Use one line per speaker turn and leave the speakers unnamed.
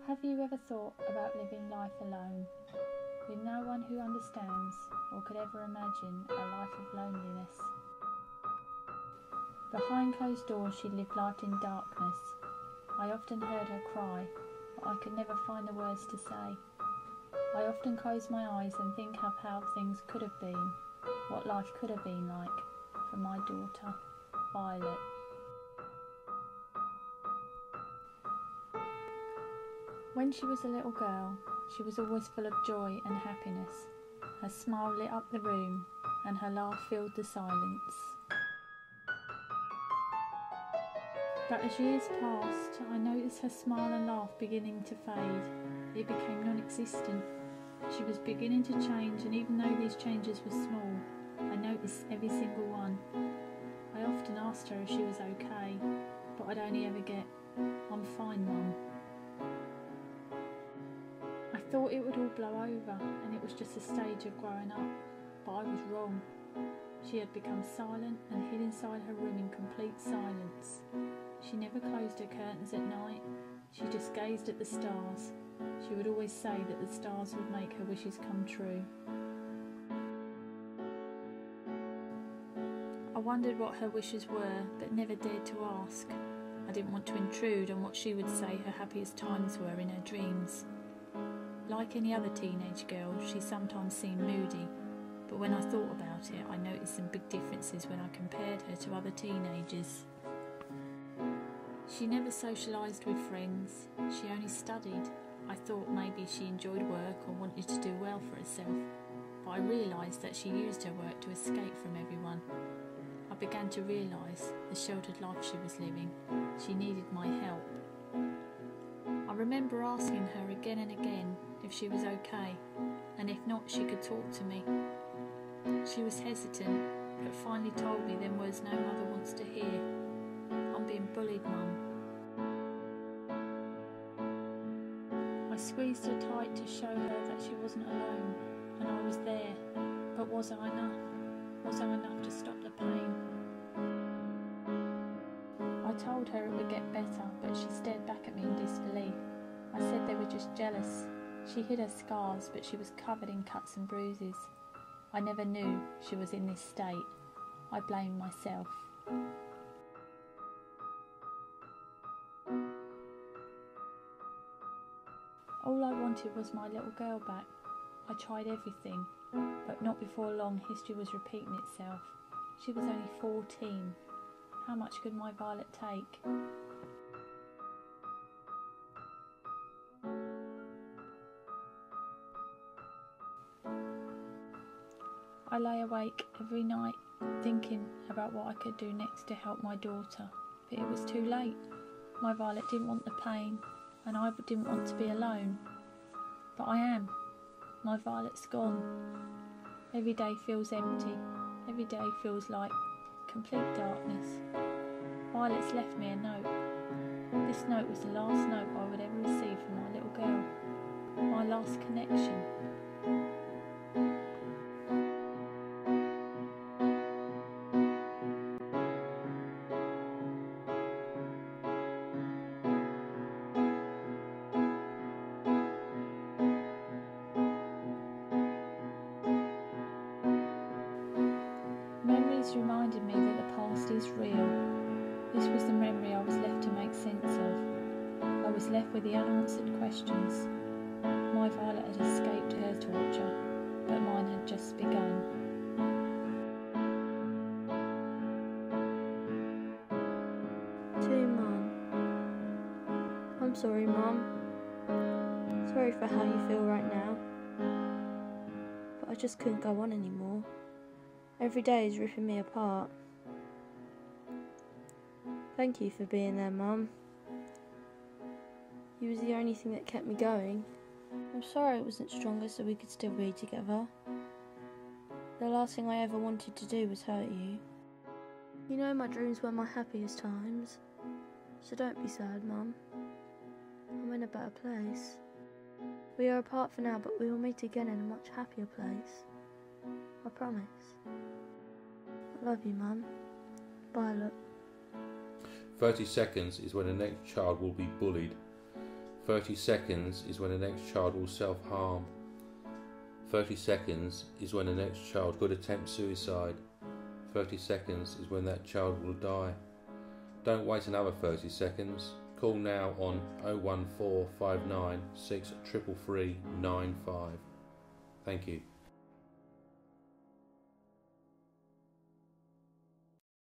Have you ever thought about living life alone, with no one who understands or could ever imagine a life of loneliness? Behind closed doors she lived life in darkness. I often heard her cry, but I could never find the words to say. I often close my eyes and think of how things could have been, what life could have been like for my daughter, Violet. When she was a little girl, she was always full of joy and happiness. Her smile lit up the room, and her laugh filled the silence. But as years passed, I noticed her smile and laugh beginning to fade. It became non-existent. She was beginning to change, and even though these changes were small, I noticed every single one. I often asked her if she was okay, but I'd only ever get, "I'm fine, Mum." I thought it would all blow over and it was just a stage of growing up, but I was wrong. She had become silent and hid inside her room in complete silence. She never closed her curtains at night. She just gazed at the stars. She would always say that the stars would make her wishes come true. I wondered what her wishes were, but never dared to ask. I didn't want to intrude on what she would say her happiest times were in her dreams. Like any other teenage girl, she sometimes seemed moody, but when I thought about it, I noticed some big differences when I compared her to other teenagers. She never socialised with friends, she only studied. I thought maybe she enjoyed work or wanted to do well for herself, but I realised that she used her work to escape from everyone. I began to realise the sheltered life she was living. She needed my help. I remember asking her again and again if she was okay, and if not, she could talk to me. She was hesitant, but finally told me them words no mother wants to hear. "I'm being bullied, Mum." I squeezed her tight to show her that she wasn't alone, and I was there, but was I enough? Was I enough to stop the pain? I told her it would get better, but she stared back at me in disbelief. I said they were just jealous. She hid her scars, but she was covered in cuts and bruises. I never knew she was in this state. I blamed myself. All I wanted was my little girl back. I tried everything, but not before long history was repeating itself. She was only 14. How much could my Violet take? I lay awake every night thinking about what I could do next to help my daughter, but it was too late. My Violet didn't want the pain, and I didn't want to be alone. But I am. My Violet's gone. Every day feels empty. Every day feels like complete darkness. Violet's left me a note. This note was the last note I would ever receive from my little girl. My last connection. Memories reminded me that the past is real. This was the memory I was left to make sense of. I was left with the unanswered questions. My Violet had escaped her torture, but mine had just begun.
To Mum. I'm sorry, Mum. Sorry for how you feel right now. But I just couldn't go on anymore. Every day is ripping me apart. Thank you for being there, Mum. You was the only thing that kept me going. I'm sorry I wasn't stronger so we could still be together. The last thing I ever wanted to do was hurt you. You know my dreams were my happiest times. So don't be sad, Mum. I'm in a better place. We are apart for now, but we will meet again in a much happier place. I promise. I love you, Mum. Violet.
30 seconds is when the next child will be bullied. 30 seconds is when the next child will self-harm. 30 seconds is when the next child could attempt suicide. 30 seconds is when that child will die. Don't wait another 30 seconds. Call now on 01459 633 95. Thank you.